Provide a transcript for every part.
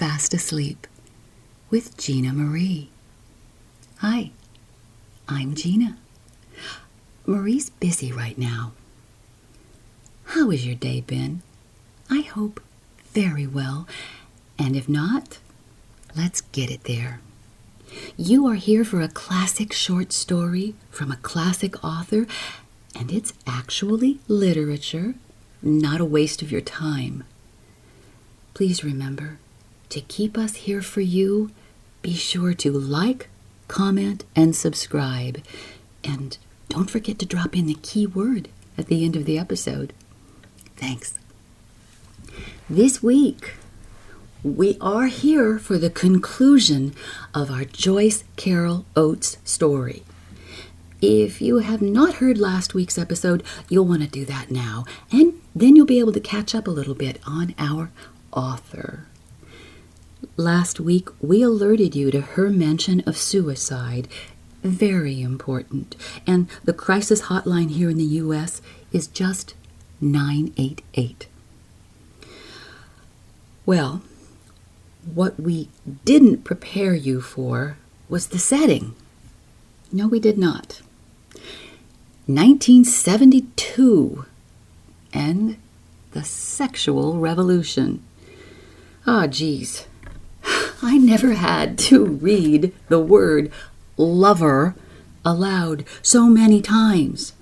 fast asleep with Gina Marie. Hi, I'm Gina. Marie's busy right now. How has your day been? I hope very well, and if not, let's get it there. You are here for a classic short story from a classic author, and it's actually literature, not a waste of your time. Please remember, to keep us here for you, be sure to like, comment, and subscribe. And don't forget to drop in the key word at the end of the episode. Thanks. This week, we are here for the conclusion of our Joyce Carol Oates story. If you have not heard last week's episode, you'll want to do that now, and then you'll be able to catch up a little bit on our author. Last week, we alerted you to her mention of suicide. Very important. And the crisis hotline here in the U.S. is just 988. Well, what we didn't prepare you for was the setting. No, we did not. 1972 and the sexual revolution. Ah, geez. I never had to read the word lover aloud so many times.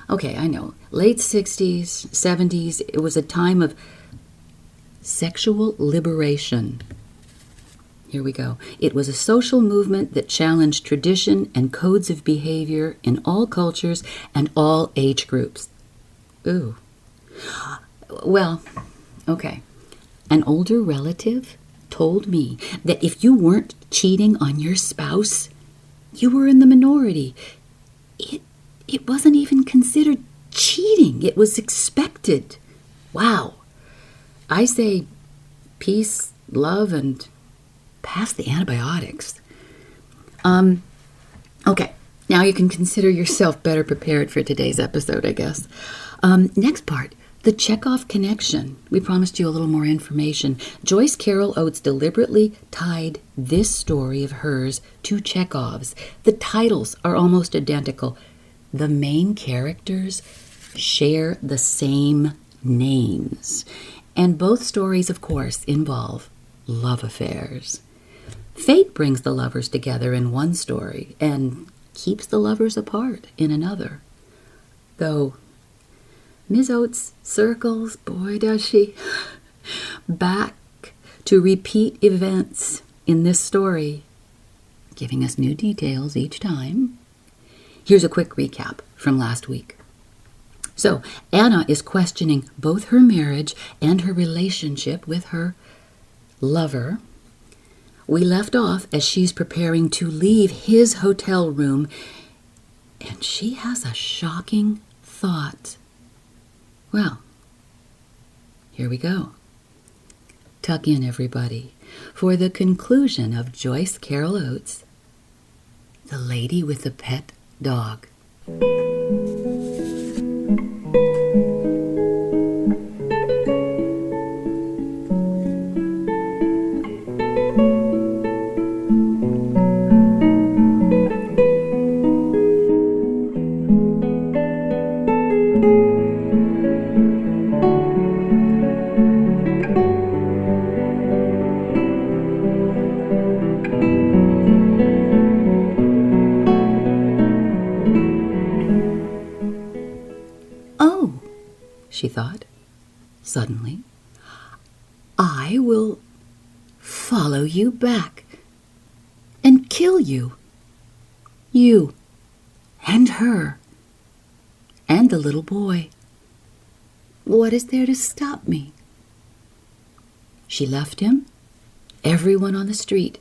Okay, I know. Late 60s, 70s, it was a time of sexual liberation. Here we go. It was a social movement that challenged tradition and codes of behavior in all cultures and all age groups. Ooh. Well, okay. An older relative told me that if you weren't cheating on your spouse, you were in the minority. It wasn't even considered cheating. It was expected. Wow. I say peace, love, and pass the antibiotics. Okay, now you can consider yourself better prepared for today's episode, I guess. Next part, the Chekhov connection. We promised you a little more information. Joyce Carol Oates deliberately tied this story of hers to Chekhov's. The titles are almost identical. The main characters share the same names. And both stories, of course, involve love affairs. Fate brings the lovers together in one story and keeps the lovers apart in another. Though Ms. Oates circles, boy does she, back to repeat events in this story, giving us new details each time. Here's a quick recap from last week. So, Anna is questioning both her marriage and her relationship with her lover. We left off as she's preparing to leave his hotel room, and she has a shocking thought. Well, here we go. Tuck in, everybody, for the conclusion of Joyce Carol Oates, The Lady with the Pet Dog. She thought, suddenly, I will follow you back and kill you. You and her and the little boy. What is there to stop me? She left him. Everyone on the street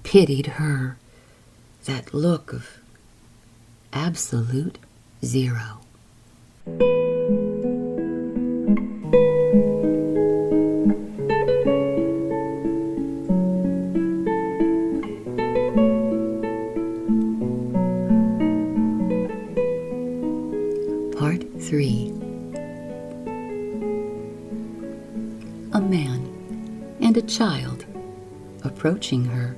pitied her. That look of absolute zero. Part 3. A man and a child approaching her.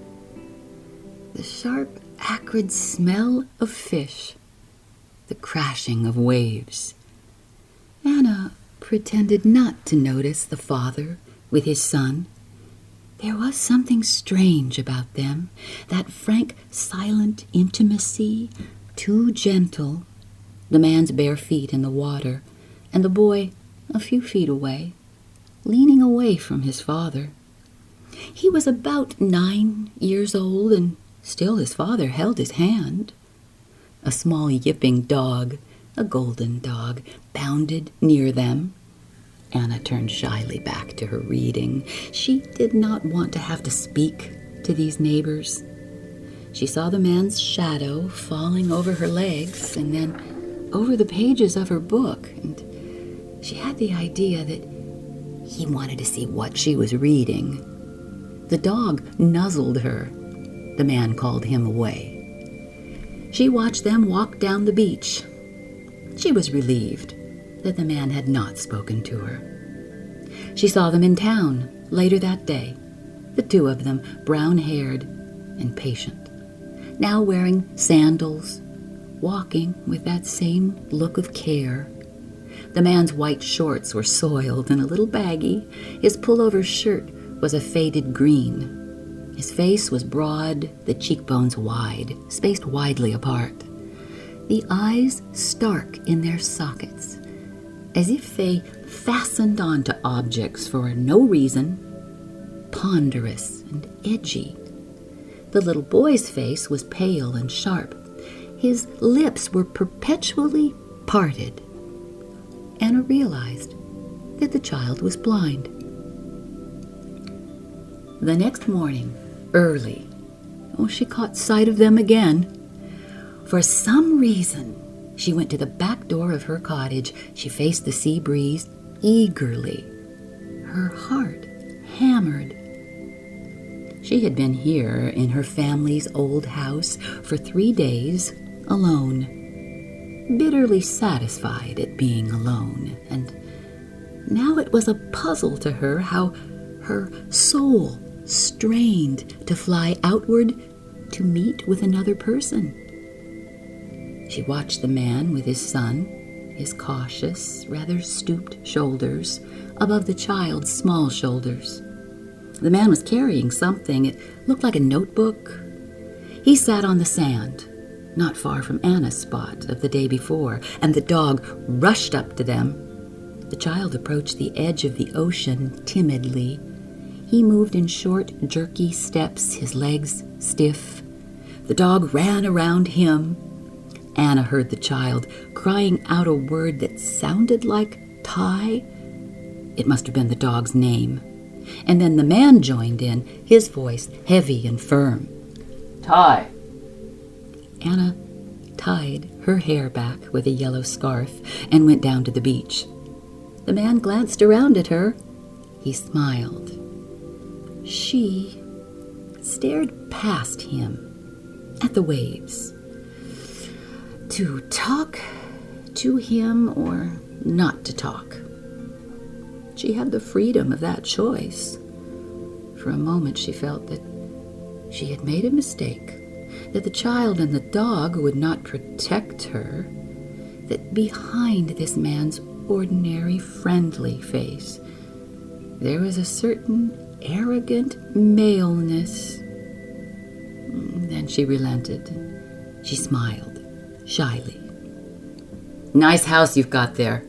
The sharp, acrid smell of fish, the crashing of waves. Anna pretended not to notice the father with his son. There was something strange about them, that frank, silent intimacy, too gentle, the man's bare feet in the water, and the boy a few feet away, leaning away from his father. He was about 9 years old, and still his father held his hand. A small yipping dog, a golden dog, bounded near them. Anna turned shyly back to her reading. She did not want to have to speak to these neighbors. She saw the man's shadow falling over her legs and then over the pages of her book, and she had the idea that he wanted to see what she was reading. The dog nuzzled her. The man called him away. She watched them walk down the beach. She was relieved that the man had not spoken to her. She saw them in town later that day, the two of them, brown-haired and patient, now wearing sandals, walking with that same look of care. The man's white shorts were soiled and a little baggy. His pullover shirt was a faded green. His face was broad, the cheekbones wide, spaced widely apart. The eyes stark in their sockets, as if they fastened onto objects for no reason, ponderous and edgy. The little boy's face was pale and sharp. His lips were perpetually parted. Anna realized that the child was blind. The next morning, early, she caught sight of them again. For some reason, she went to the back door of her cottage. She faced the sea breeze eagerly. Her heart hammered. She had been here in her family's old house for 3 days, alone, bitterly satisfied at being alone, and now it was a puzzle to her how her soul strained to fly outward to meet with another person. She watched the man with his son, his cautious, rather stooped shoulders above the child's small shoulders. The man was carrying something. It looked like a notebook. He sat on the sand, not far from Anna's spot of the day before, and the dog rushed up to them. The child approached the edge of the ocean timidly. He moved in short, jerky steps, his legs stiff. The dog ran around him. Anna heard the child crying out a word that sounded like Thai. It must have been the dog's name. And then the man joined in, his voice heavy and firm. Thai. Anna tied her hair back with a yellow scarf and went down to the beach. The man glanced around at her. He smiled. She stared past him at the waves. To talk to him or not to talk. She had the freedom of that choice. For a moment she felt that she had made a mistake, that the child and the dog would not protect her, that behind this man's ordinary, friendly face, there was a certain arrogant maleness. Then she relented. She smiled, shyly. Nice house you've got there,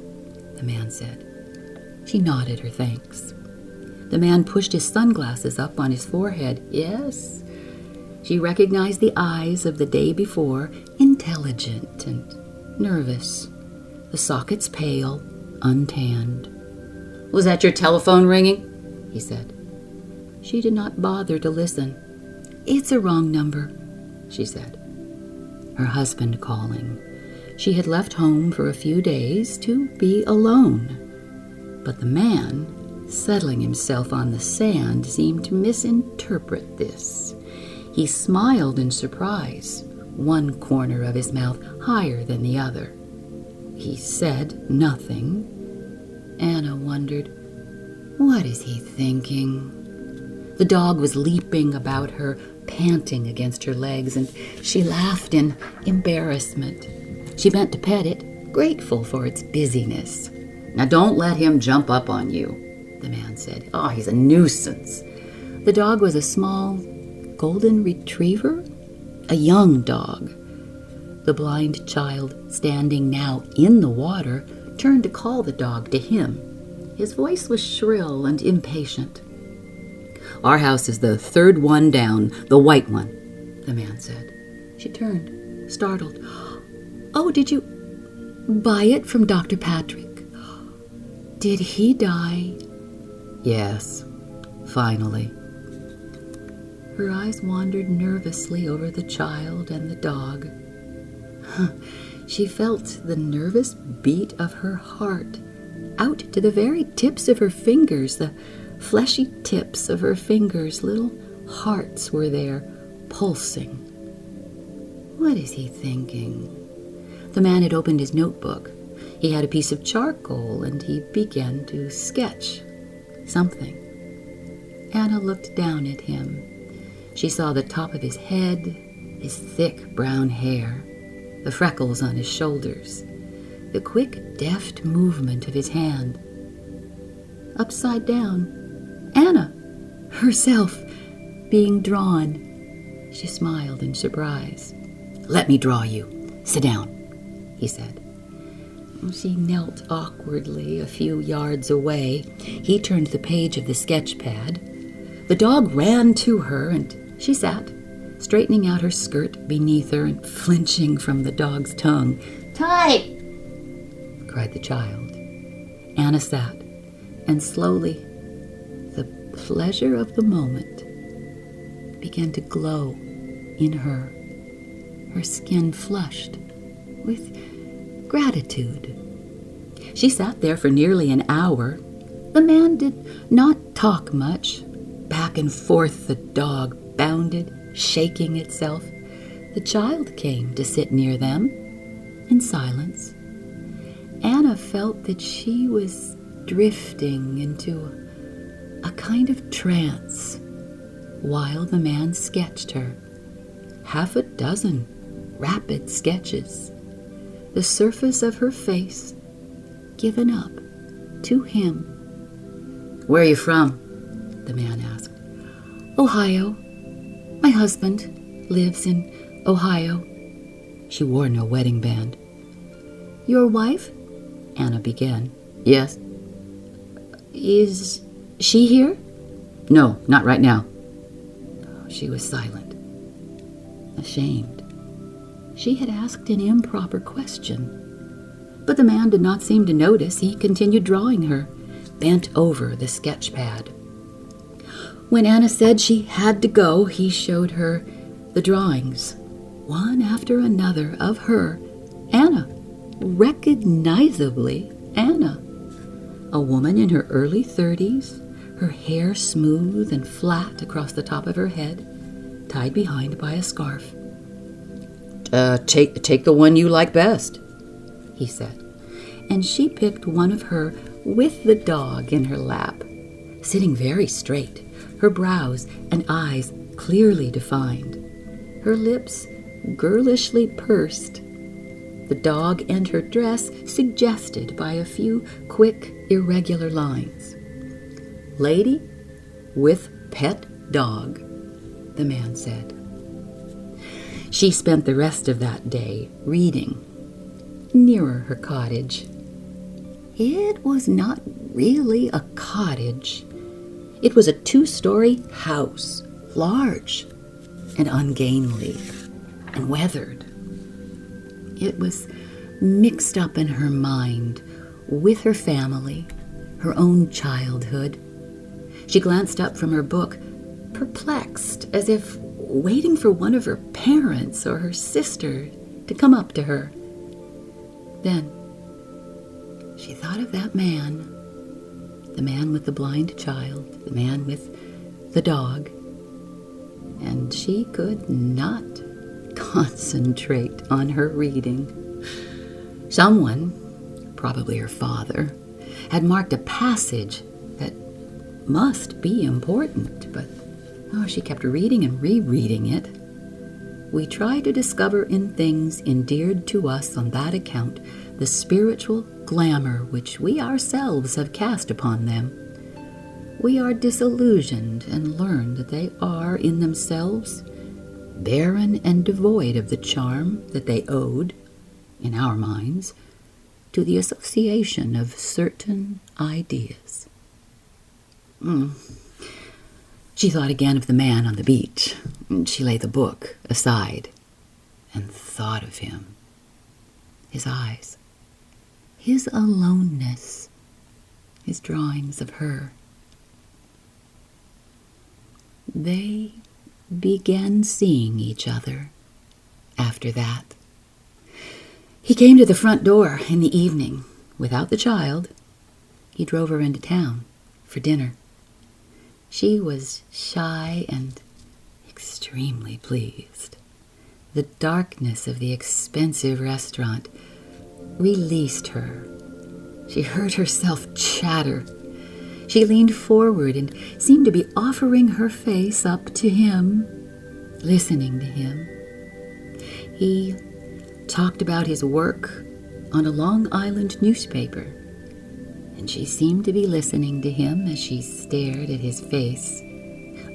the man said. She nodded her thanks. The man pushed his sunglasses up on his forehead. Yes, she recognized the eyes of the day before, intelligent and nervous, the sockets pale, untanned. Was that your telephone ringing? He said. She did not bother to listen. It's a wrong number, she said. Her husband calling. She had left home for a few days to be alone. But the man, settling himself on the sand, seemed to misinterpret this. He smiled in surprise, one corner of his mouth higher than the other. He said nothing. Anna wondered, what is he thinking? The dog was leaping about her, panting against her legs, and she laughed in embarrassment. She bent to pet it, grateful for its busyness. Now don't let him jump up on you, the man said. Oh, he's a nuisance. The dog was a small golden retriever, a young dog. The blind child, standing now in the water, turned to call the dog to him. His voice was shrill and impatient. Our house is the third one down, the white one, the man said. She turned, startled. Oh, did you buy it from Dr. Patrick? Did he die? Yes, finally. Her eyes wandered nervously over the child and the dog. She felt the nervous beat of her heart out to the very tips of her fingers, the fleshy tips of her fingers. Little hearts were there, pulsing. What is he thinking? The man had opened his notebook. He had a piece of charcoal, and he began to sketch something. Anna looked down at him. She saw the top of his head, his thick brown hair, the freckles on his shoulders, the quick, deft movement of his hand. Upside down, Anna, herself, being drawn. She smiled in surprise. Let me draw you. Sit down, he said. She knelt awkwardly a few yards away. He turned the page of the sketch pad. The dog ran to her, and she sat, straightening out her skirt beneath her and flinching from the dog's tongue. "Ty!" cried the child. Anna sat, and slowly the pleasure of the moment began to glow in her. Her skin flushed with gratitude. She sat there for nearly an hour. The man did not talk much. Back and forth the dog bounded, shaking itself. The child came to sit near them in silence. Anna felt that she was drifting into a kind of trance while the man sketched her. 6 rapid sketches. The surface of her face given up to him. Where are you from? The man asked. Ohio. My husband lives in Ohio. She wore no wedding band. Your wife? Anna began. Yes. Is she here? No, not right now. She was silent, ashamed. She had asked an improper question. But the man did not seem to notice. He continued drawing her, bent over the sketch pad. When Anna said she had to go, he showed her the drawings, one after another, of her, Anna, recognizably Anna. A woman in her early 30s, her hair smooth and flat across the top of her head, tied behind by a scarf. Take the one you like best, he said, and she picked one of her with the dog in her lap, sitting very straight, her brows and eyes clearly defined, her lips girlishly pursed, the dog and her dress suggested by a few quick, irregular lines. Lady with pet dog, the man said. She spent the rest of that day reading, nearer her cottage. It was not really a cottage. It was a 2-story house, large and ungainly and weathered. It was mixed up in her mind with her family, her own childhood. She glanced up from her book, perplexed, as if waiting for one of her parents or her sister to come up to her. Then she thought of that man, the man with the blind child, the man with the dog, and she could not concentrate on her reading. Someone, probably her father, had marked a passage that must be important, but Oh, she kept reading and rereading it. We try to discover in things endeared to us on that account the spiritual glamour which we ourselves have cast upon them. We are disillusioned and learn that they are in themselves barren and devoid of the charm that they owed, in our minds, to the association of certain ideas. She thought again of the man on the beach. She laid the book aside and thought of him. His eyes, his aloneness, his drawings of her. They began seeing each other after that. He came to the front door in the evening without the child. He drove her into town for dinner. She was shy and extremely pleased. The darkness of the expensive restaurant released her. She heard herself chatter. She leaned forward and seemed to be offering her face up to him, listening to him. He talked about his work on a Long Island newspaper, and she seemed to be listening to him as she stared at his face,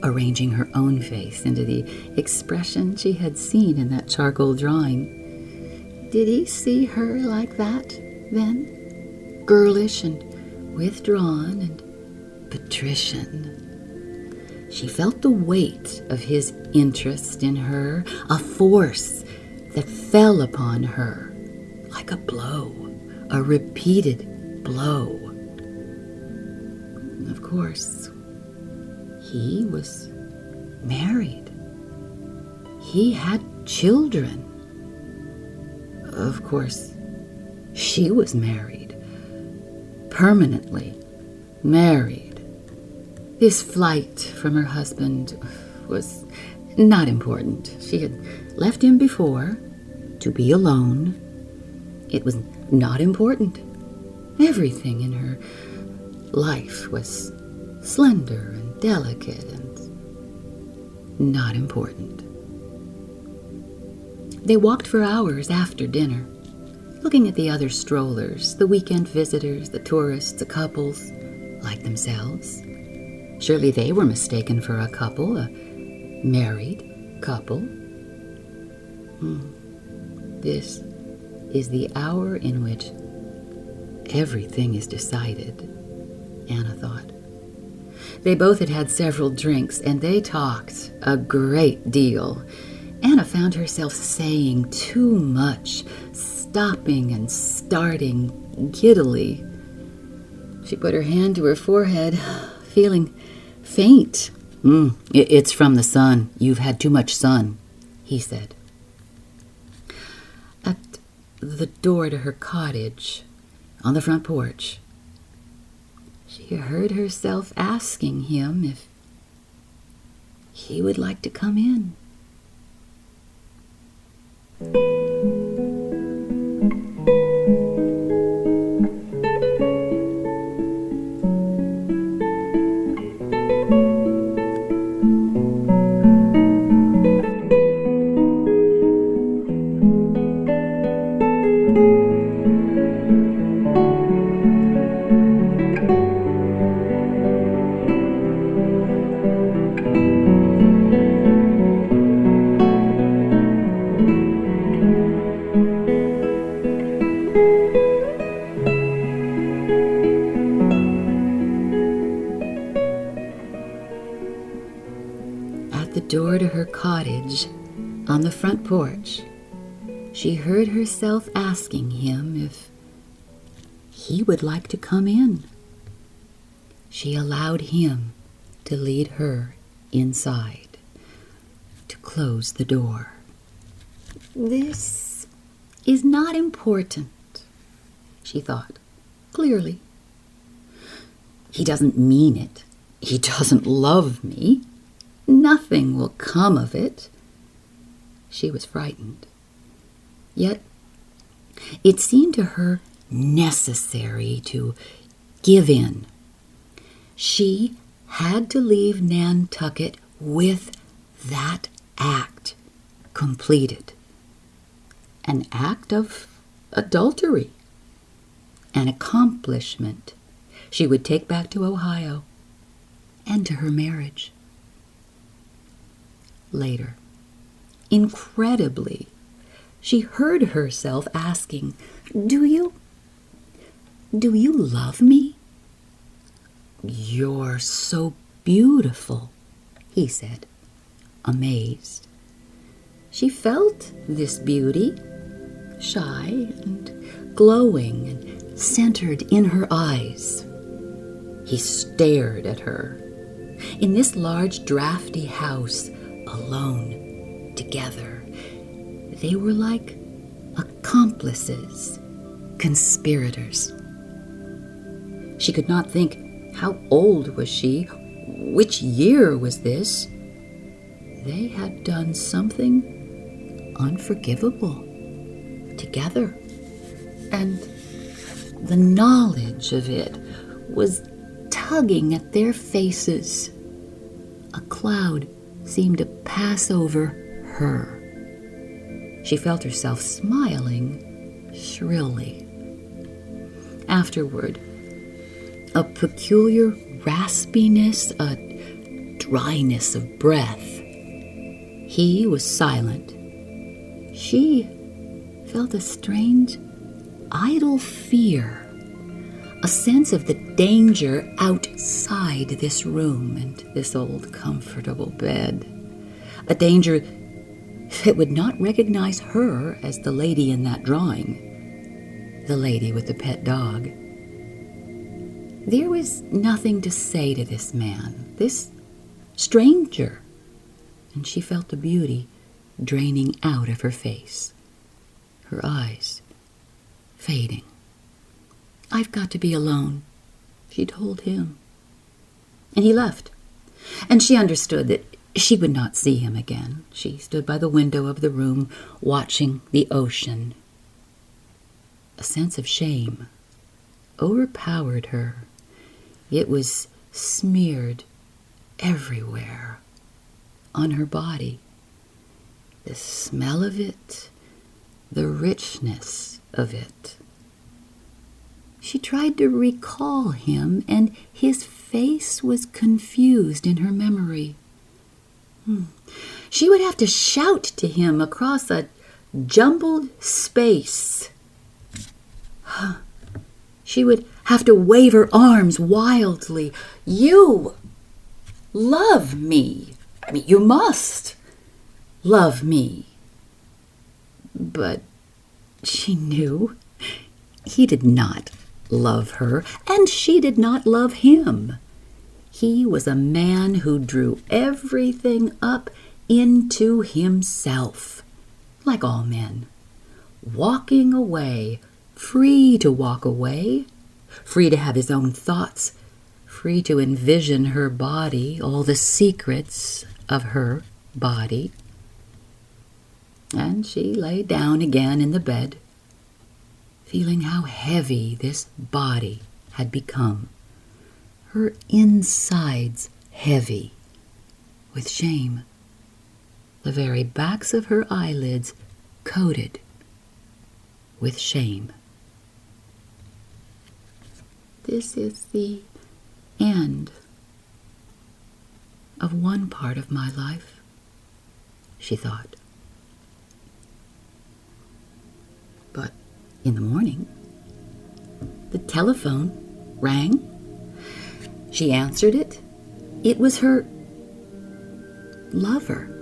arranging her own face into the expression she had seen in that charcoal drawing. Did he see her like that, then? Girlish and withdrawn and patrician. She felt the weight of his interest in her, a force that fell upon her like a blow, a repeated blow. Of course, he was married. He had children. Of course, she was married, permanently married. This flight from her husband was not important. She had left him before to be alone. It was not important. Everything in her life was slender and delicate and not important. They walked for hours after dinner, looking at the other strollers, the weekend visitors, the tourists, the couples, like themselves. Surely they were mistaken for a couple, a married couple. This is the hour in which everything is decided, Anna thought. They both had had several drinks, and they talked a great deal. Anna found herself saying too much, stopping and starting giddily. She put her hand to her forehead, feeling faint. It's from the sun. You've had too much sun, he said. At the door to her cottage, on the front porch, she heard herself asking him if he would like to come in. Door to her cottage, on the front porch, she heard herself asking him if he would like to come in. She allowed him to lead her inside, to close the door. This is not important, she thought, clearly. He doesn't mean it. He doesn't love me. Nothing will come of it. She was frightened. Yet it seemed to her necessary to give in. She had to leave Nantucket with that act completed. An act of adultery. An accomplishment she would take back to Ohio and to her marriage. Later, incredibly, she heard herself asking, Do you love me?" "You're so beautiful," he said, amazed. She felt this beauty, shy and glowing and centered in her eyes. He stared at her. In this large, drafty house, alone, together, they were like accomplices, conspirators. She could not think, how old was she? Which year was this? They had done something unforgivable together, and the knowledge of it was tugging at their faces. A cloud seemed to pass over her. She felt herself smiling shrilly. Afterward, a peculiar raspiness, a dryness of breath. He was silent. She felt a strange, idle fear, a sense of the danger outside this room and this old comfortable bed, a danger that would not recognize her as the lady in that drawing, the lady with the pet dog. There was nothing to say to this man, this stranger, and she felt the beauty draining out of her face, her eyes fading. "I've got to be alone," she told him. And he left, and she understood that she would not see him again. She stood by the window of the room, watching the ocean. A sense of shame overpowered her. It was smeared everywhere on her body. The smell of it, the richness of it. She tried to recall him, and his face was confused in her memory. She would have to shout to him across a jumbled space. She would have to wave her arms wildly. "You love me. I mean, you must love me." But she knew he did not love her, and she did not love him. He was a man who drew everything up into himself, like all men, walking away, free to walk away, free to have his own thoughts, free to envision her body, all the secrets of her body. And she lay down again in the bed, feeling how heavy this body had become, her insides heavy with shame, the very backs of her eyelids coated with shame. This is the end of one part of my life, she thought. But in the morning, the telephone rang. She answered it. It was her lover.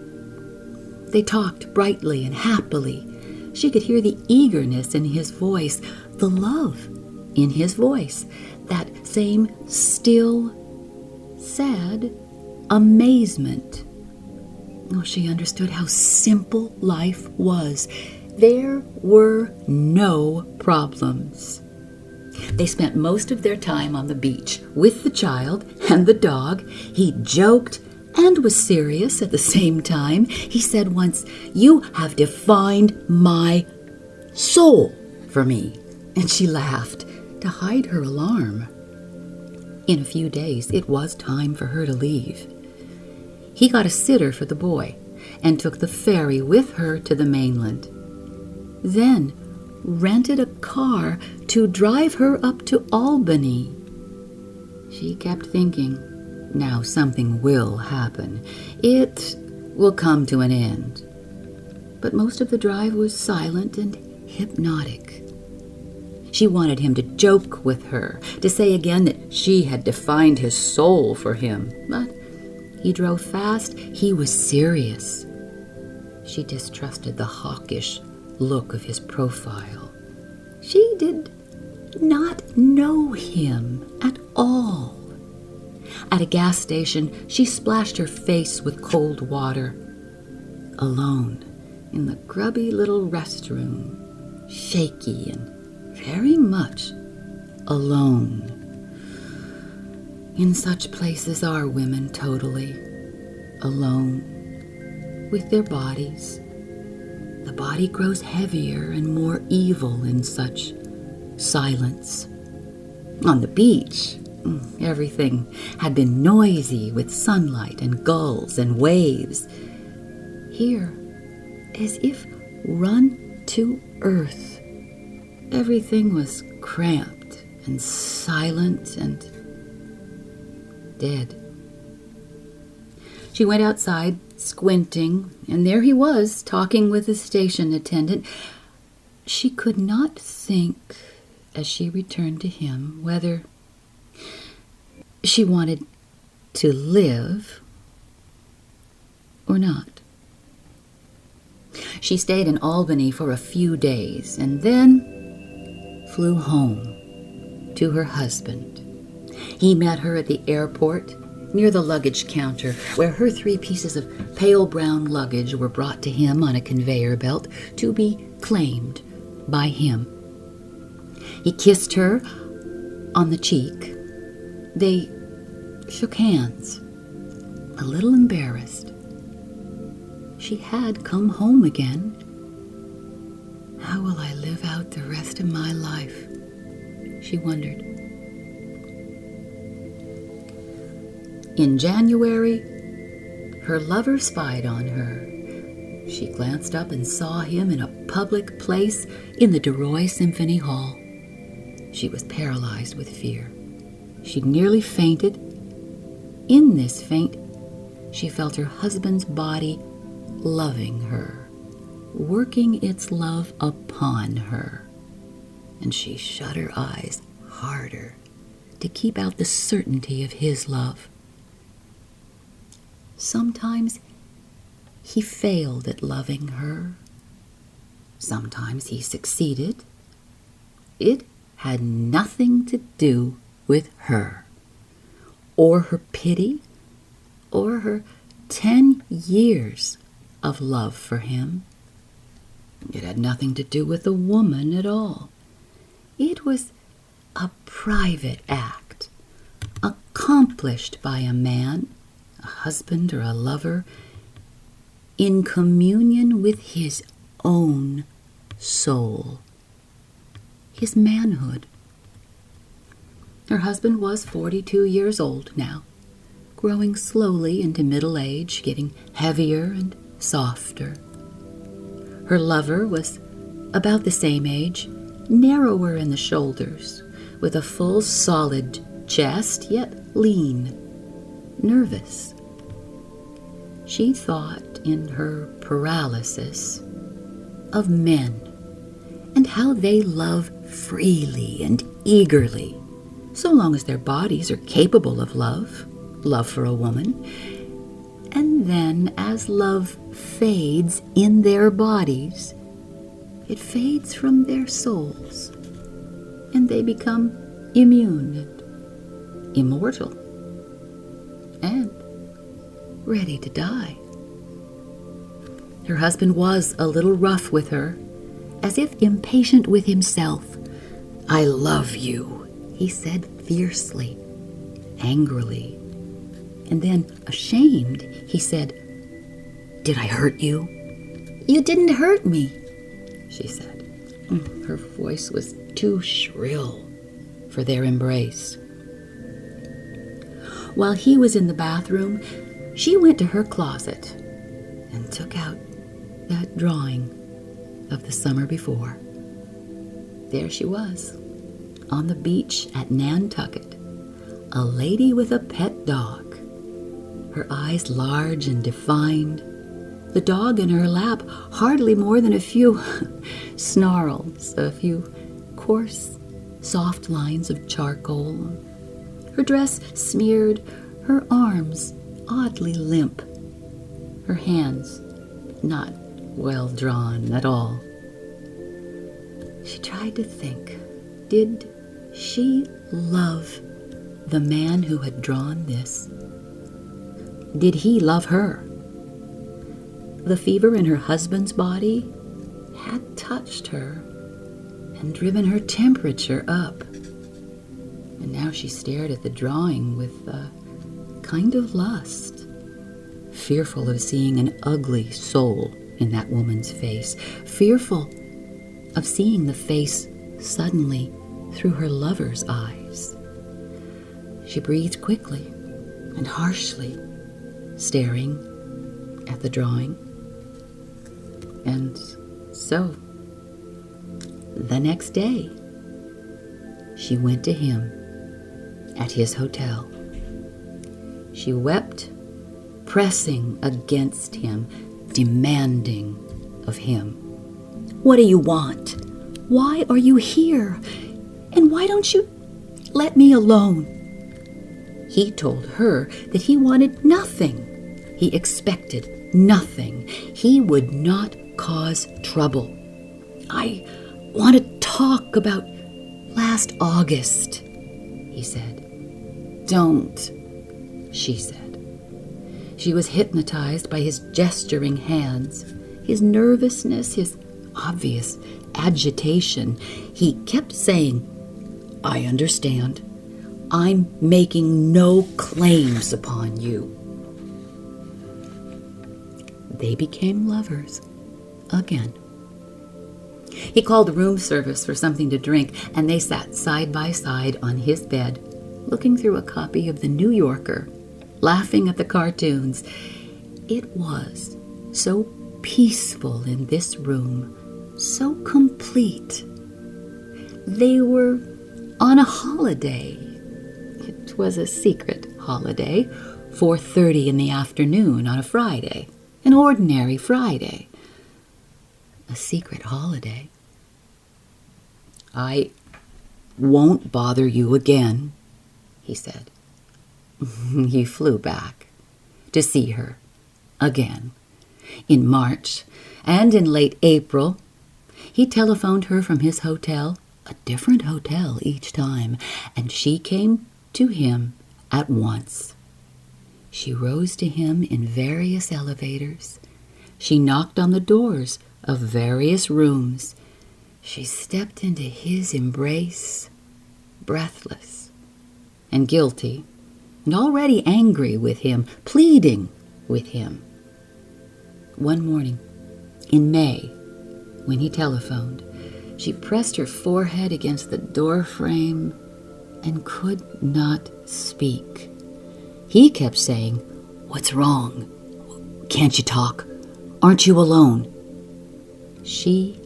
They talked brightly and happily. She could hear the eagerness in his voice, the love in his voice, that same still, sad amazement. Oh, she understood how simple life was. There were no problems. They spent most of their time on the beach with the child and the dog. He joked and was serious at the same time. He said once, "You have defined my soul for me." And she laughed to hide her alarm. In a few days, it was time for her to leave. He got a sitter for the boy and took the ferry with her to the mainland. Then rented a car to drive her up to Albany. She kept thinking, now something will happen. It will come to an end. But most of the drive was silent and hypnotic. She wanted him to joke with her, to say again that she had defined his soul for him. But he drove fast. He was serious. She distrusted the hawkish look of his profile. She did not know him at all. At a gas station, she splashed her face with cold water. Alone in the grubby little restroom, shaky and very much alone. In such places are women totally alone with their bodies. The body grows heavier and more evil in such silence. On the beach, everything had been noisy with sunlight and gulls and waves. Here, as if run to earth, everything was cramped and silent and dead. She went outside, squinting, and there he was, talking with the station attendant. She could not think, as she returned to him, whether she wanted to live or not. She stayed in Albany for a few days and then flew home to her husband. He met her at the airport near the luggage counter, where her 3 pieces of pale brown luggage were brought to him on a conveyor belt to be claimed by him. He kissed her on the cheek. They shook hands, a little embarrassed. She had come home again. How will I live out the rest of my life? She wondered. In January, her lover spied on her. She glanced up and saw him in a public place in the DeRoy Symphony Hall. She was paralyzed with fear. She nearly fainted. In this faint, she felt her husband's body loving her, working its love upon her. And she shut her eyes harder to keep out the certainty of his love. Sometimes he failed at loving her. Sometimes he succeeded. It had nothing to do with her, or her pity, or her 10 years of love for him. It had nothing to do with the woman at all. It was a private act, accomplished by a man, a husband or a lover, in communion with his own soul, his manhood. Her husband was 42 years old now, growing slowly into middle age, getting heavier and softer. Her lover was about the same age, narrower in the shoulders, with a full, solid chest, yet lean, nervous. She thought in her paralysis of men and how they love freely and eagerly, so long as their bodies are capable of love for a woman. And then as love fades in their bodies, it fades from their souls, and they become immune and immortal and ready to die. Her husband was a little rough with her, as if impatient with himself. "I love you," he said fiercely, angrily. And then, ashamed, he said, "Did I hurt you?" "You didn't hurt me," she said. Her voice was too shrill for their embrace. While he was in the bathroom, She went to her closet and took out that drawing of the summer before. There she was, on the beach at Nantucket, a lady with a pet dog, her eyes large and defined, the dog in her lap hardly more than a few snarls, a few coarse, soft lines of charcoal, her dress smeared, her arms oddly limp, her hands not well drawn at all. She tried to think, did she love the man who had drawn this? Did he love her? The fever in her husband's body had touched her and driven her temperature up. And now she stared at the drawing with a kind of lust, fearful of seeing an ugly soul in that woman's face, fearful of seeing the face suddenly through her lover's eyes. She breathed quickly and harshly, staring at the drawing. And so, the next day, she went to him at his hotel. She wept, pressing against him, demanding of him. What do you want? Why are you here? And why don't you let me alone? He told her that he wanted nothing. He expected nothing. He would not cause trouble. I want to talk about last August, he said. Don't, she said. She was hypnotized by his gesturing hands, his nervousness, his obvious agitation. He kept saying, I understand. I'm making no claims upon you. They became lovers again. He called room service for something to drink, and they sat side by side on his bed, looking through a copy of The New Yorker, laughing at the cartoons. It was so peaceful in this room, so complete. They were on a holiday. It was a secret holiday, 4:30 in the afternoon on a Friday, an ordinary Friday. A secret holiday. I won't bother you again, he said. He flew back to see her again. In March and in late April, he telephoned her from his hotel, a different hotel each time, and she came to him at once. She rose to him in various elevators. She knocked on the doors of various rooms. She stepped into his embrace, breathless and guilty, and already angry with him, pleading with him. One morning, in May, when he telephoned, she pressed her forehead against the door frame and could not speak. He kept saying, What's wrong? Can't you talk? Aren't you alone? She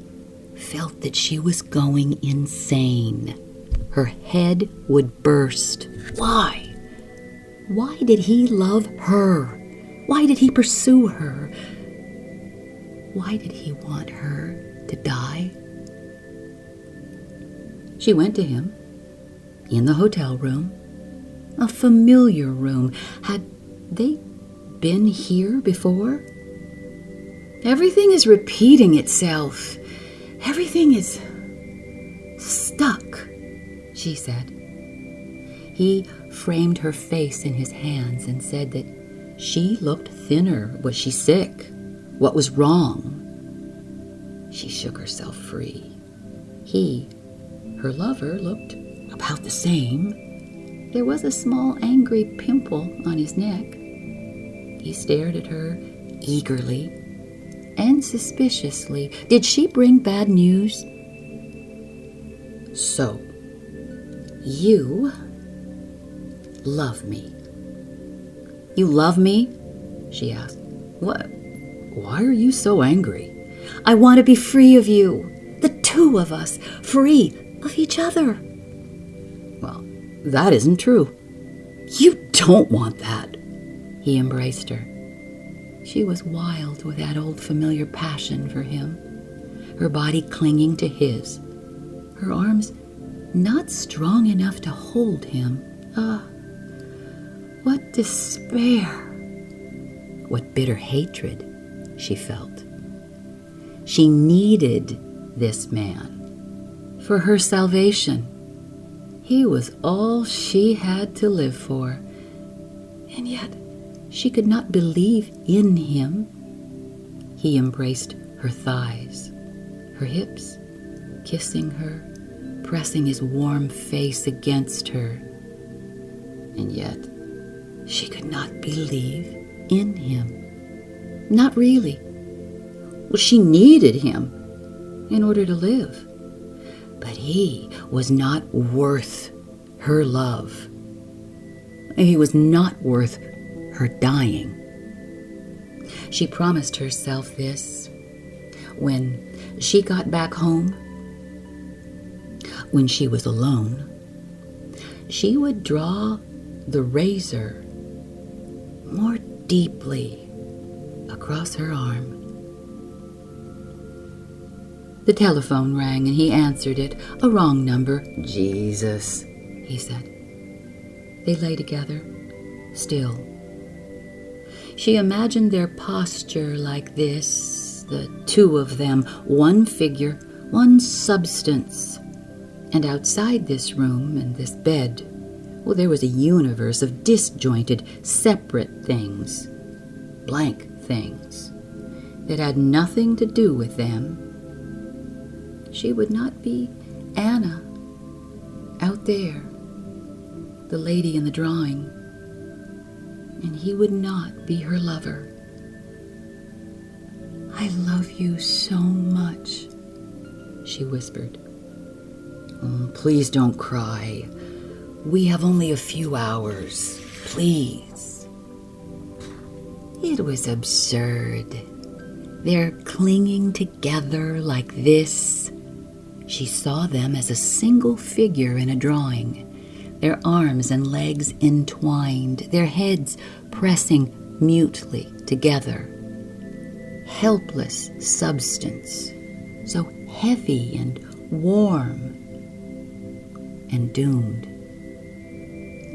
felt that she was going insane. Her head would burst. Why? Why did he love her? Why did he pursue her? Why did he want her to die? She went to him in the hotel room, a familiar room. Had they been here before? Everything is repeating itself. Everything is stuck, she said. He framed her face in his hands and said that she looked thinner. Was she sick? What was wrong? She shook herself free. He, her lover, looked about the same. There was a small angry pimple on his neck. He stared at her eagerly and suspiciously. Did she bring bad news? So, you love me. You love me? she asked. What? Why are you so angry? I want to be free of you. The two of us, free of each other. Well, that isn't true. You don't want that. He embraced her. She was wild with that old familiar passion for him, her body clinging to his, her arms not strong enough to hold him. Ah, what despair! What bitter hatred she felt. She needed this man for her salvation. He was all she had to live for, and yet she could not believe in him. He embraced her thighs, her hips, kissing her, pressing his warm face against her. And yet she could not believe in him. Not really. Well, she needed him in order to live. But he was not worth her love. He was not worth her dying. She promised herself this when she got back home. When she was alone, she would draw the razor more deeply across her arm. The telephone rang and he answered it. A wrong number. Jesus, he said. They lay together, still. She imagined their posture like this, the two of them, one figure, one substance. And outside this room and this bed, well, there was a universe of disjointed, separate things, blank things, that had nothing to do with them. She would not be Anna out there, the lady in the drawing, and he would not be her lover. I love you so much, she whispered. Oh, please don't cry. We have only a few hours. Please. It was absurd. Their clinging together like this. She saw them as a single figure in a drawing, their arms and legs entwined, their heads pressing mutely together. Helpless substance, so heavy and warm and doomed.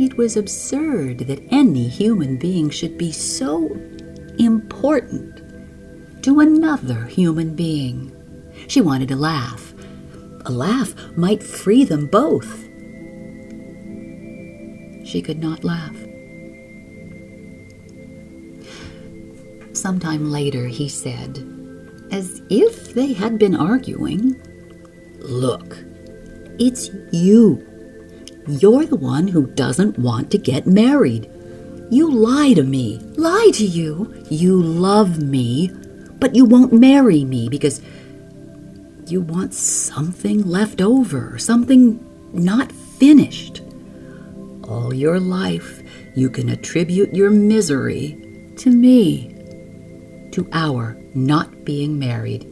It was absurd that any human being should be so important to another human being. She wanted to laugh. A laugh might free them both. She could not laugh. Sometime later he said, as if they had been arguing, "Look, it's you. You're the one who doesn't want to get married. You lie to me." Lie to you? "You love me, but you won't marry me because you want something left over, something not finished. All your life you can attribute your misery to me, to our not being married.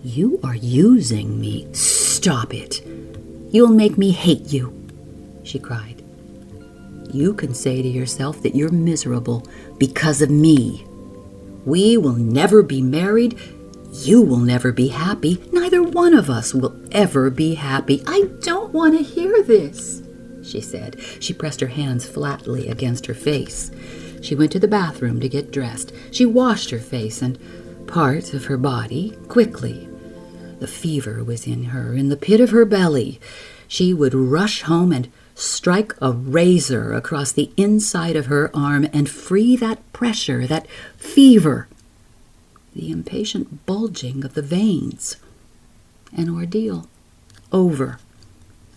You are using me." "Stop it. You'll make me hate you," she cried. "You can say to yourself that you're miserable because of me. We will never be married. You will never be happy. Neither one of us will ever be happy." I don't want to hear this, she said. She pressed her hands flatly against her face. She went to the bathroom to get dressed. She washed her face and part of her body quickly. The fever was in her, in the pit of her belly. She would rush home and strike a razor across the inside of her arm and free that pressure, that fever, the impatient bulging of the veins. An ordeal over.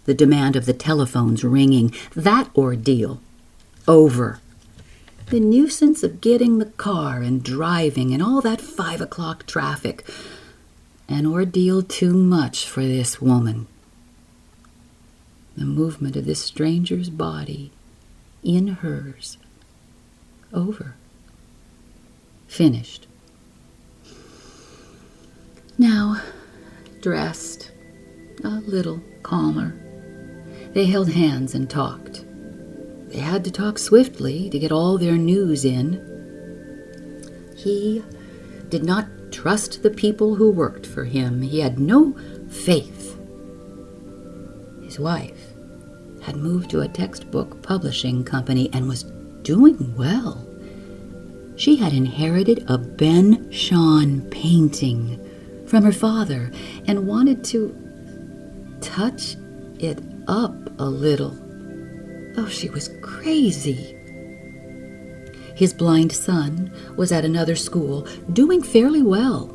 The demand of the telephones ringing, that ordeal over. The nuisance of getting the car and driving and all that 5 o'clock traffic. An ordeal too much for this woman. The movement of this stranger's body in hers. Over. finished. Now, dressed, a little calmer, they held hands and talked. They had to talk swiftly to get all their news in. He did not trust the people who worked for him. He had no faith. His wife had moved to a textbook publishing company and was doing well. She had inherited a Ben Shahn painting from her father and wanted to touch it up a little, though she was crazy. His blind son was at another school, doing fairly well.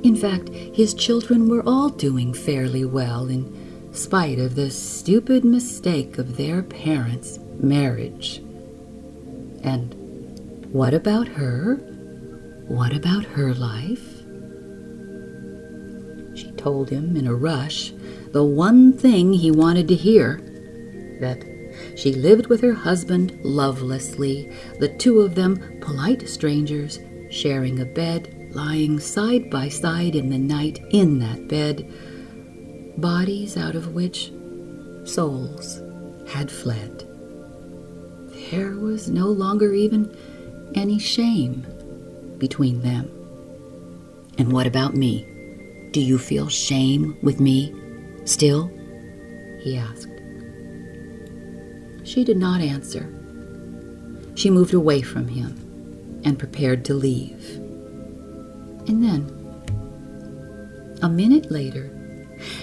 In fact, his children were all doing fairly well in spite of the stupid mistake of their parents' marriage. And what about her? What about her life? She told him in a rush the one thing he wanted to hear, that she lived with her husband lovelessly, the two of them polite strangers, sharing a bed, lying side by side in the night in that bed, bodies out of which souls had fled. There was no longer even any shame between them. And what about me? Do you feel shame with me still? He asked. She did not answer. She moved away from him and prepared to leave. And then, a minute later,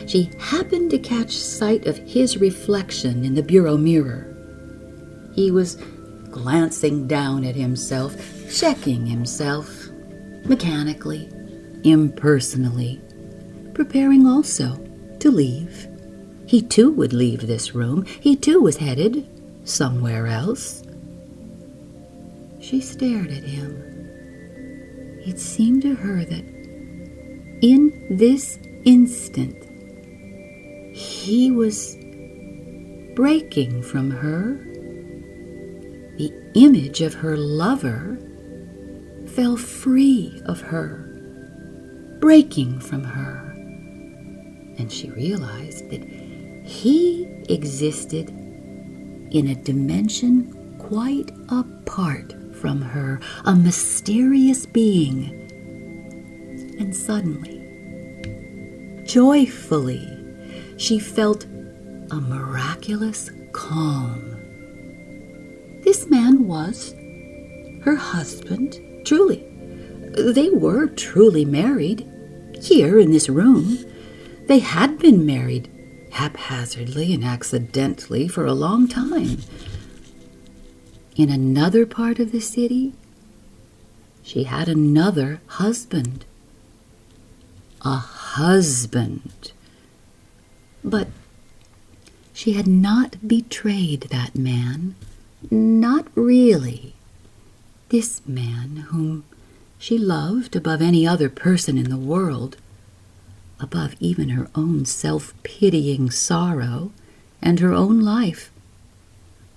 she happened to catch sight of his reflection in the bureau mirror. He was glancing down at himself, checking himself, mechanically, impersonally, preparing also to leave. He too would leave this room. He too was headed somewhere else. She stared at him. It seemed to her that in this instant he was breaking from her. The image of her lover fell free of her, breaking from her. And she realized that he existed in a dimension quite apart from her, a mysterious being. And suddenly, joyfully, she felt a miraculous calm. This man was her husband, truly. They were truly married, here in this room. They had been married haphazardly and accidentally for a long time. In another part of the city, she had another husband. A husband. But she had not betrayed that man. Not really. This man whom she loved above any other person in the world, above even her own self-pitying sorrow and her own life,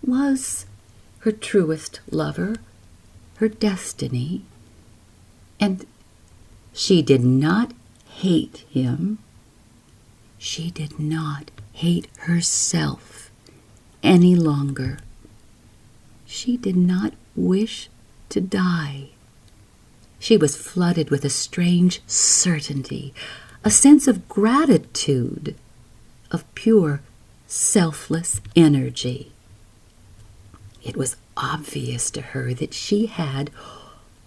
was her truest lover, her destiny. And she did not hate him. She did not hate herself any longer. She did not wish to die. She was flooded with a strange certainty, a sense of gratitude, of pure, selfless energy. It was obvious to her that she had,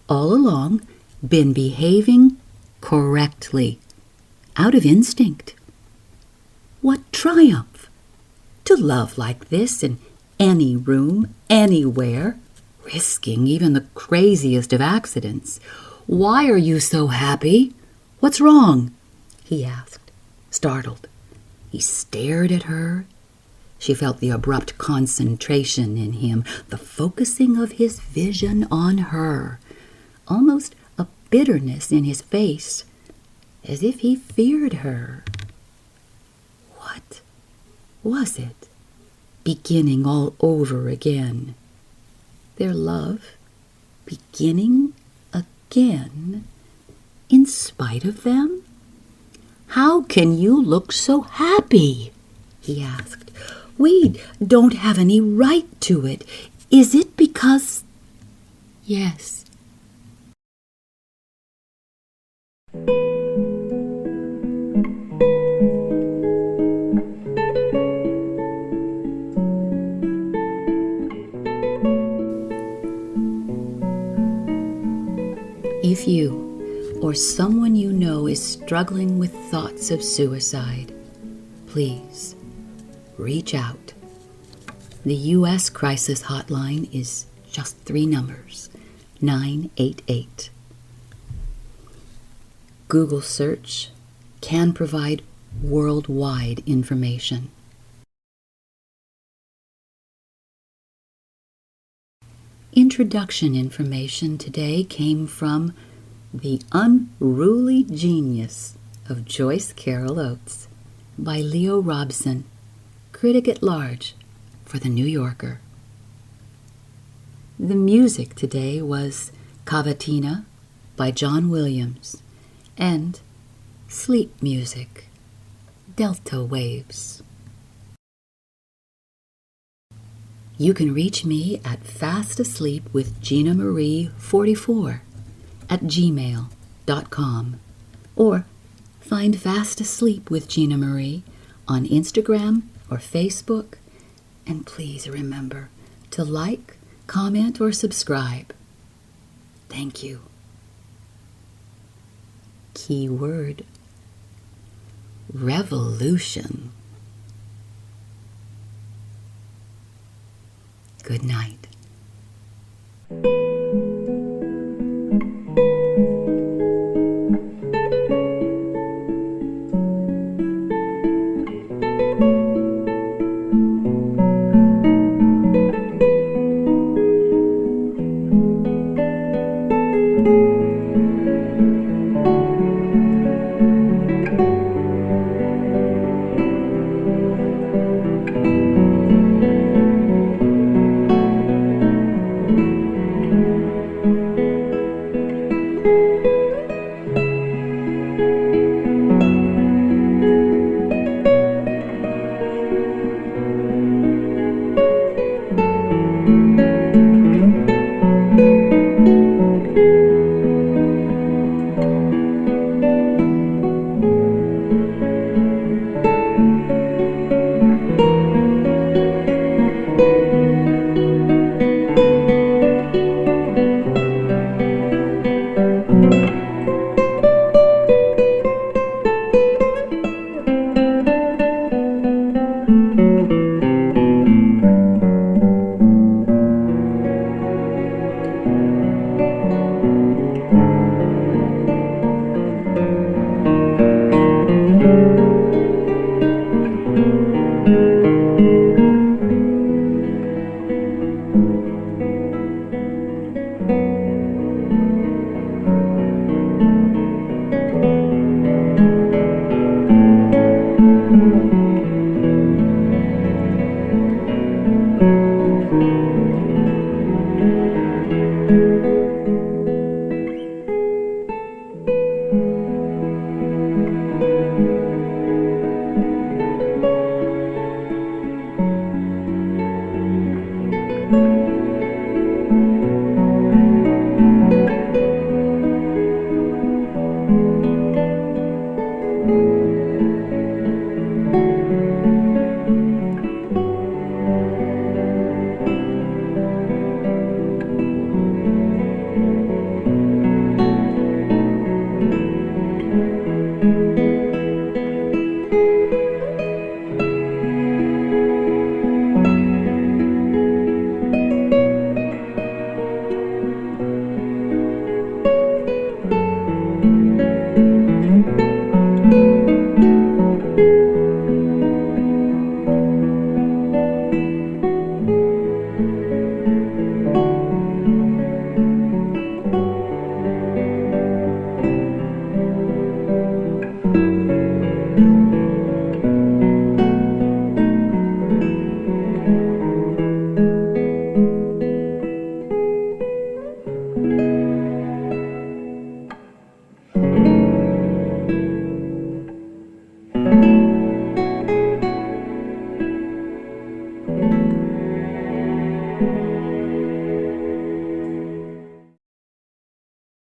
all along, been behaving correctly, out of instinct. What triumph! To love like this in any room, anywhere, risking even the craziest of accidents. Why are you so happy? What's wrong? He asked, startled. He stared at her. She felt the abrupt concentration in him, the focusing of his vision on her, almost a bitterness in his face, as if he feared her. What was it? Beginning all over again. Their love beginning again in spite of them? How can you look so happy? He asked. We don't have any right to it. Is it because... Yes. If you or someone you know is struggling with thoughts of suicide, please reach out. The U.S. Crisis Hotline is just 3 numbers, 988. Google search can provide worldwide information. Introduction information today came from The Unruly Genius of Joyce Carol Oates by Leo Robson, critic at large for The New Yorker. The music today was Cavatina by John Williams and Sleep Music, Delta Waves. You can reach me at fastasleepwithginamarie44 at gmail.com or find Fast Asleep with Gina Marie on Instagram or Facebook. And please remember to like, comment, or subscribe. Thank you. Keyword: revolution. Good night.